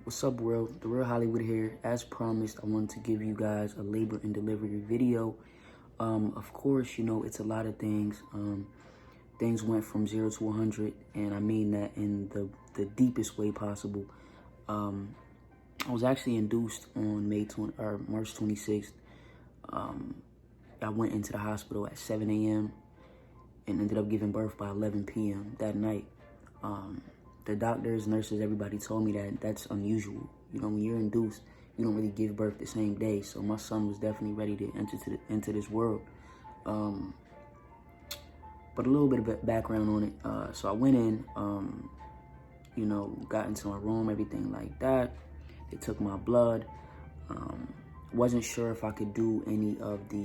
What's up, world? The Real Hollywood here. As promised, I wanted to give you guys a labor and delivery video. Of course, you know, it's a lot of things. Things went from 0 to 100, and I mean that in the deepest way possible. I was actually induced on March 26th. I went into the hospital at 7 a.m. and ended up giving birth by 11 p.m. that night. The doctors, nurses, everybody told me that that's unusual. You know, when you're induced, you don't really give birth the same day. So my son was definitely ready to enter this world. But a little bit of background on it. So I went in, you know, got into my room, everything like that. They took my blood. Wasn't sure if I could do any of the,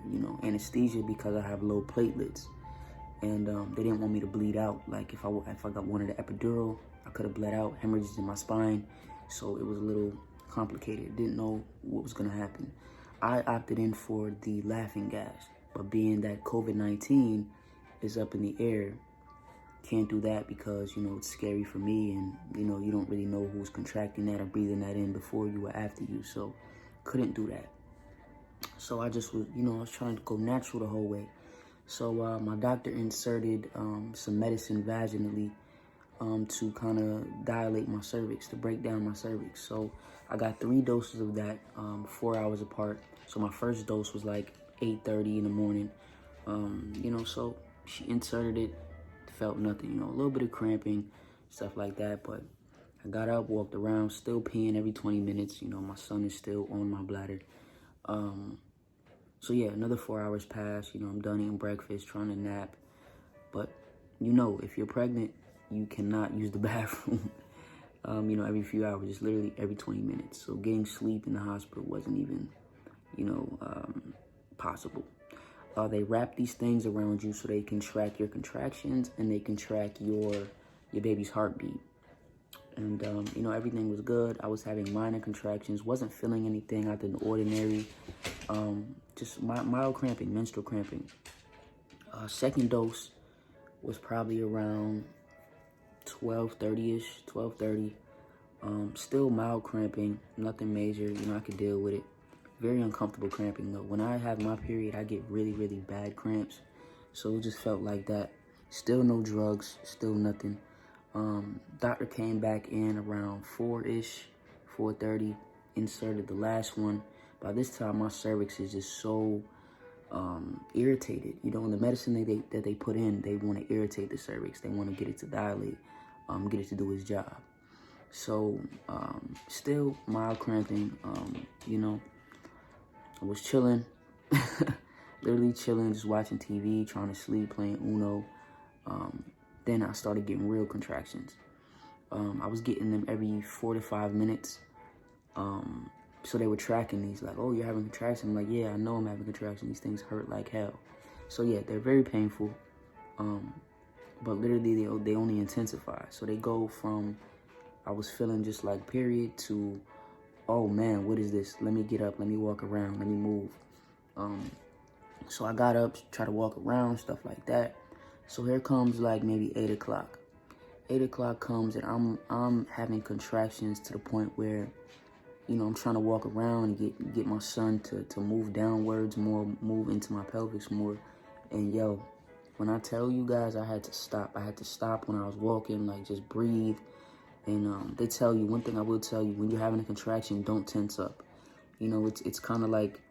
you know, anesthesia because I have low platelets. And they didn't want me to bleed out. Like if I wanted the epidural, I could have bled out, hemorrhages in my spine. So it was a little complicated. Didn't know what was gonna happen. I opted in for the laughing gas, but being that COVID-19 is up in the air, can't do that because, you know, it's scary for me, and, you know, you don't really know who's contracting that or breathing that in before you or after you. So couldn't do that. So I just was, you know, I was trying to go natural the whole way. So my doctor inserted some medicine vaginally to kind of dilate my cervix, to break down my cervix. So I got 3 doses of that, 4 hours apart. So my first dose was like 8:30 in the morning. You know, so she inserted it, felt nothing, you know, a little bit of cramping, stuff like that. But I got up, walked around, still peeing every 20 minutes. You know, my son is still on my bladder. So yeah, another 4 hours passed. You know, I'm done eating breakfast, trying to nap. But, you know, if you're pregnant, you cannot use the bathroom, you know, every few hours. It's literally every 20 minutes. So getting sleep in the hospital wasn't even, you know, possible. They wrap these things around you so they can track your contractions and they can track your baby's heartbeat. And, you know, everything was good. I was having minor contractions, wasn't feeling anything out of the ordinary. Just mild cramping, menstrual cramping. Second dose was probably around 12:30-ish, 12:30. Still mild cramping, nothing major. You know, I could deal with it. Very uncomfortable cramping, though. When I have my period, I get really, really bad cramps. So it just felt like that. Still no drugs, still nothing. Doctor came back in around 4-ish, 4:30, inserted the last one. By this time, my cervix is just so irritated. You know, in the medicine that they put in, they want to irritate the cervix. They want to get it to dilate, get it to do its job. So, still mild cramping. You know, I was chilling, literally chilling, just watching TV, trying to sleep, playing Uno. Then I started getting real contractions. I was getting them every 4 to 5 minutes. So they were tracking these, like, oh, you're having contractions. I'm like, yeah, I know I'm having contractions. These things hurt like hell. So yeah, they're very painful. But literally they only intensify. So they go from, I was feeling just like period, to, oh man, what is this? Let me get up, let me walk around, let me move. So I got up, try to walk around, stuff like that. So here comes like maybe 8 o'clock. 8 o'clock comes and I'm having contractions to the point where, you know, I'm trying to walk around and get my son to move downwards more, move into my pelvis more. And yo, when I tell you guys, I had to stop. I had to stop when I was walking, like just breathe. And they tell you, one thing I will tell you, when you're having a contraction, don't tense up. You know, it's kind of like,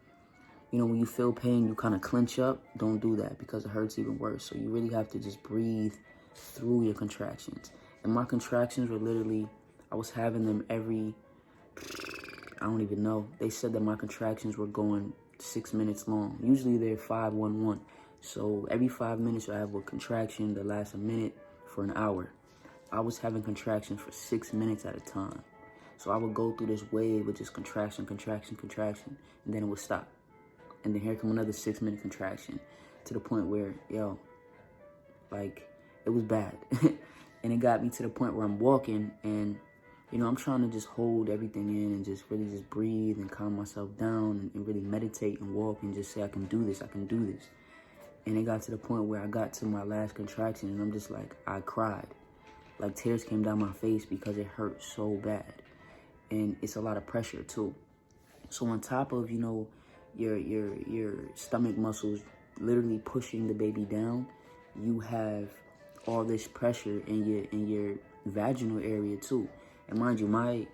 you know, when you feel pain, you kind of clench up. Don't do that because it hurts even worse. So you really have to just breathe through your contractions. And my contractions were literally, I was having them every, I don't even know. They said that my contractions were going 6 minutes long. Usually they're 5-1-1. So every 5 minutes I have a contraction that lasts a minute for an hour. I was having contractions for 6 minutes at a time. So I would go through this wave of just contraction, contraction, contraction, and then it would stop. And then here come another 6-minute contraction to the point where, yo, like, it was bad. And it got me to the point where I'm walking and, you know, I'm trying to just hold everything in and just really just breathe and calm myself down and really meditate and walk and just say, I can do this, I can do this. And it got to the point where I got to my last contraction and I'm just like, I cried. Like tears came down my face because it hurt so bad. and it's a lot of pressure too. So on top of, you know, your stomach muscles literally pushing the baby down, you have all this pressure in your vaginal area too. And mind you, my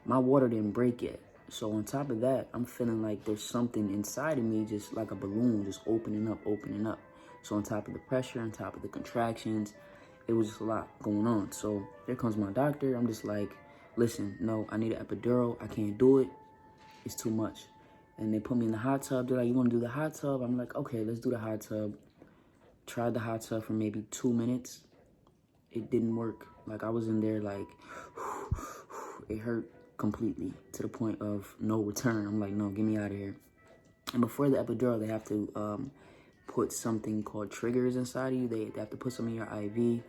water didn't break yet. So on top of that, I'm feeling like there's something inside of me, just like a balloon, just opening up, opening up. So on top of the pressure, on top of the contractions, it was just a lot going on. So there comes my doctor. I'm just like, listen, no, I need an epidural. I can't do it. It's too much. And they put me in the hot tub. They're like, you want to do the hot tub? I'm like, okay, let's do the hot tub. Tried the hot tub for maybe 2 minutes. It didn't work. Like, I was in there like, it hurt completely to the point of no return. I'm like, no, get me out of here. And before the epidural, they have to put something called triggers inside of you. They have to put some in your IV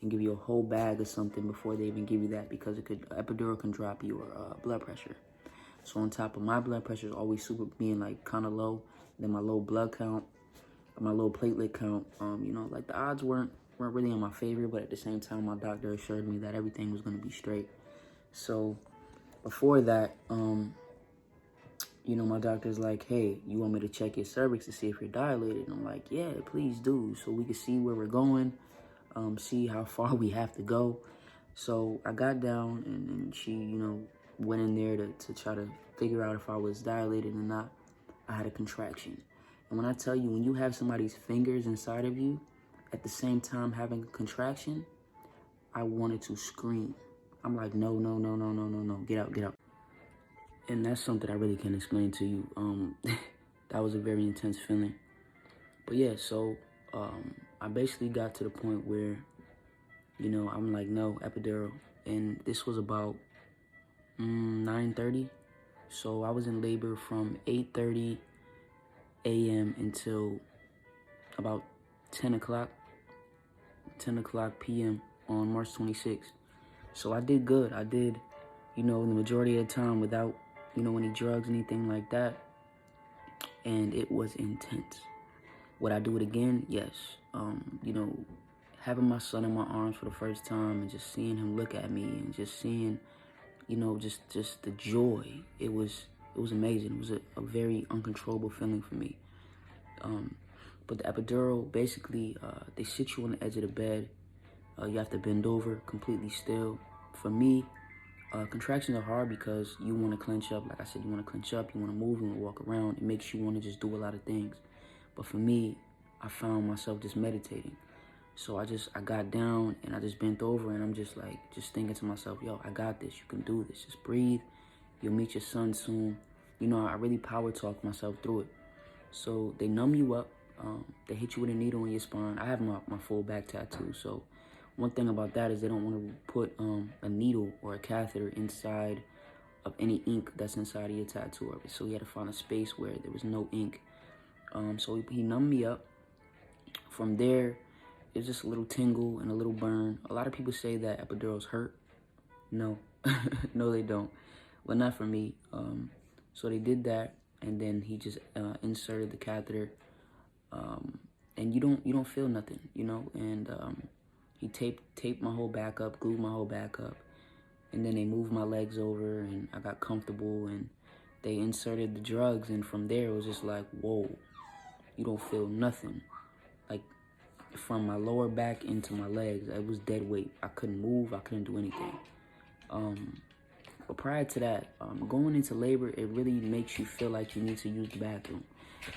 and give you a whole bag of something before they even give you that, because epidural can drop your blood pressure. So on top of my blood pressure is always being like kind of low, then my low blood count, my low platelet count, you know, like the odds weren't really in my favor, but at the same time, my doctor assured me that everything was going to be straight. So before that, you know, my doctor's like, hey, you want me to check your cervix to see if you're dilated? And I'm like, yeah, please do, so we can see where we're going, see how far we have to go. So I got down, and she, you know, went in there to try to figure out if I was dilated or not. I had a contraction. And when I tell you, when you have somebody's fingers inside of you at the same time having a contraction, I wanted to scream. I'm like, no, no, no, no, no, no, no, get out, get out. And that's something I really can't explain to you. That was a very intense feeling. But yeah, so I basically got to the point where, you know, I'm like, no, epidural. And this was about 9:30. So I was in labor from 8:30 a.m. until about 10 o'clock p.m. on March 26th. So I did good. I did, you know, the majority of the time without, you know, any drugs, anything like that. And it was intense. Would I do it again? Yes. You know, having my son in my arms for the first time and just seeing him look at me and just seeing, you know, just the joy. It was amazing. It was a very uncontrollable feeling for me. But the epidural, basically, they sit you on the edge of the bed. You have to bend over completely still. For me, contractions are hard because you want to clench up. Like I said, you want to clench up, you want to move, you want to walk around. It makes you want to just do a lot of things. But for me, I found myself just meditating. So I got down and I just bent over, and I'm just like, just thinking to myself, yo, I got this. You can do this. Just breathe. You'll meet your son soon. You know, I really power talk myself through it. So they numb you up. They hit you with a needle in your spine. I have my full back tattoo. So one thing about that is they don't want to put a needle or a catheter inside of any ink that's inside of your tattoo. So he had to find a space where there was no ink. So he numbed me up. From there, it's just a little tingle and a little burn. A lot of people say that epidurals hurt. No, no, they don't. Well, not for me. So they did that, and then he just inserted the catheter, and you don't feel nothing, you know. And he taped my whole back up, glued my whole back up, and then they moved my legs over, and I got comfortable, and they inserted the drugs, and from there it was just like, whoa, you don't feel nothing. Like, from my lower back into my legs, it was dead weight. I couldn't move, I couldn't do anything. But prior to that, going into labor, it really makes you feel like you need to use the bathroom.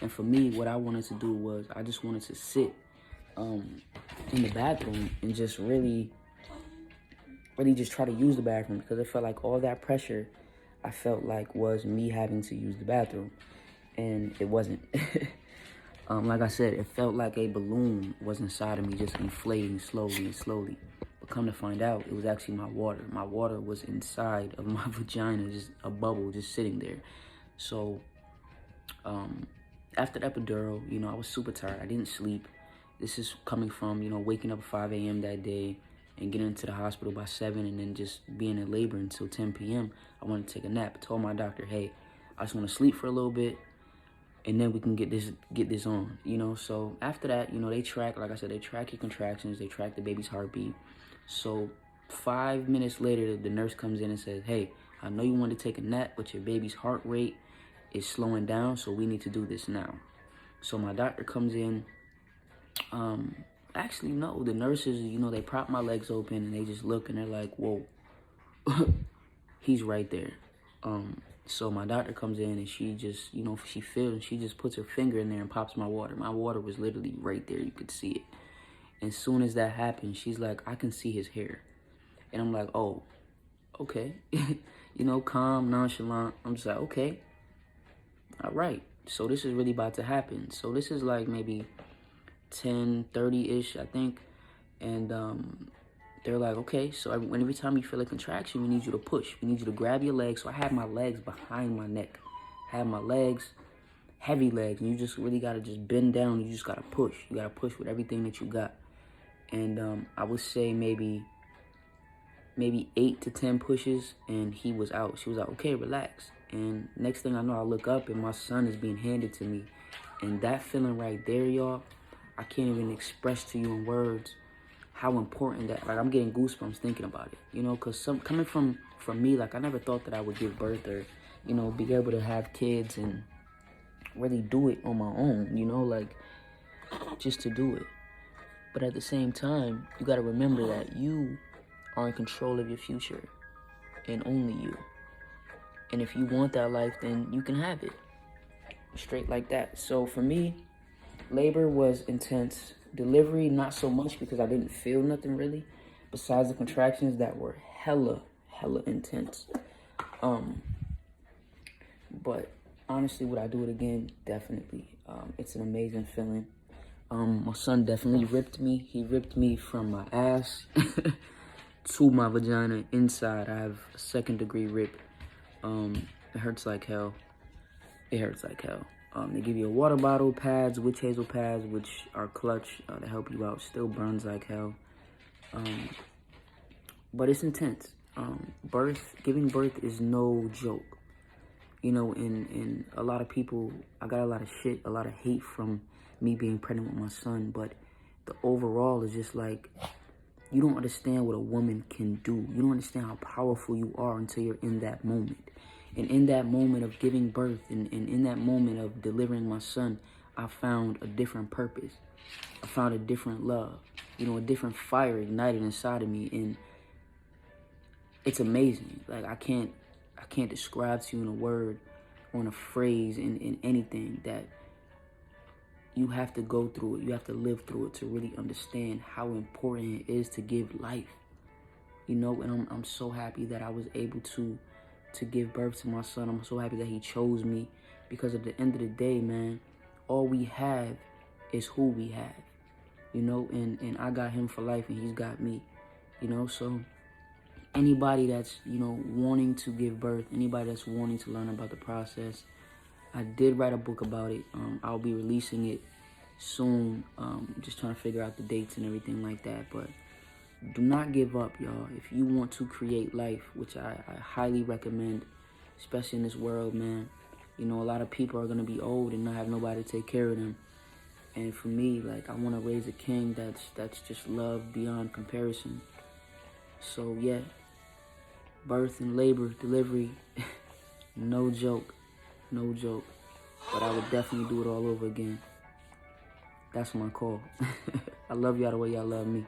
And for me, what I wanted to do was, I just wanted to sit in the bathroom and just really just try to use the bathroom, because it felt like all that pressure, I felt like, was me having to use the bathroom. And it wasn't. Like I said, it felt like a balloon was inside of me, just inflating slowly and slowly. But come to find out, it was actually my water. My water was inside of my vagina, just a bubble, just sitting there. So after the epidural, you know, I was super tired. I didn't sleep. This is coming from, you know, waking up at 5 a.m. that day and getting into the hospital by 7 and then just being in labor until 10 p.m. I wanted to take a nap. I told my doctor, hey, I just want to sleep for a little bit, and then we can get this on, you know. So after that, you know, they track, like I said, they track your contractions, they track the baby's heartbeat. So 5 minutes later, the nurse comes in and says, hey, I know you want to take a nap, but your baby's heart rate is slowing down, so we need to do this now. So my doctor comes in. Actually, no, the nurses, they prop my legs open and they just look and they're like, whoa, he's right there. So my doctor comes in and she just, she feels, and she just puts her finger in there and pops my water. My water was literally right there. You could see it. And as soon as that happened, she's like, I can see his hair. And I'm like, oh, okay. Calm, nonchalant. I'm just like, okay, all right. So this is really about to happen. So this is like maybe 10:30-ish, I think. And they're like, okay, so every time you feel a contraction, we need you to push. We need you to grab your legs. So I had my legs behind my neck. I had my legs, heavy legs, and you just really got to just bend down. You just got to push. You got to push with everything that you got. And I would say maybe 8 to 10 pushes, and he was out. She was like, okay, relax. And next thing I know, I look up, and my son is being handed to me. And that feeling right there, y'all, I can't even express to you in words how important that, like, I'm getting goosebumps thinking about it, because coming from me, like, I never thought that I would give birth or, be able to have kids and really do it on my own, like, just to do it. But at the same time, you got to remember that you are in control of your future, and only you. And if you want that life, then you can have it, straight like that. So for me, labor was intense. Delivery, not so much, because I didn't feel nothing really, besides the contractions that were hella intense. But honestly, would I do it again? Definitely. It's an amazing feeling. My son definitely ripped me. He ripped me from my ass to my vagina inside. I have a 2nd-degree rip. It hurts like hell. It hurts like hell. They give you a water bottle, pads, witch hazel pads, which are clutch to help you out. Still burns like hell. But it's intense. Giving birth is no joke. And a lot of people, I got a lot of shit, a lot of hate from me being pregnant with my son. But the overall is just like, you don't understand what a woman can do. You don't understand how powerful you are until you're in that moment. And in that moment of giving birth and in that moment of delivering my son, I found a different purpose. I found a different love, a different fire ignited inside of me. And it's amazing. Like, I can't describe to you in a word or in a phrase, in anything, that you have to go through it. You have to live through it to really understand how important it is to give life. And I'm so happy that I was able to give birth to my son. I'm so happy that he chose me, because at the end of the day, man, all we have is who we have, and I got him for life and he's got me, so anybody that's, wanting to give birth, anybody that's wanting to learn about the process, I did write a book about it. I'll be releasing it soon. Just trying to figure out the dates and everything like that, but do not give up, y'all. If you want to create life, which I highly recommend, especially in this world, man. A lot of people are going to be old and not have nobody to take care of them. And for me, like, I want to raise a king that's just love beyond comparison. So, yeah, birth and labor, delivery, no joke. But I would definitely do it all over again. That's my call. I love y'all the way y'all love me.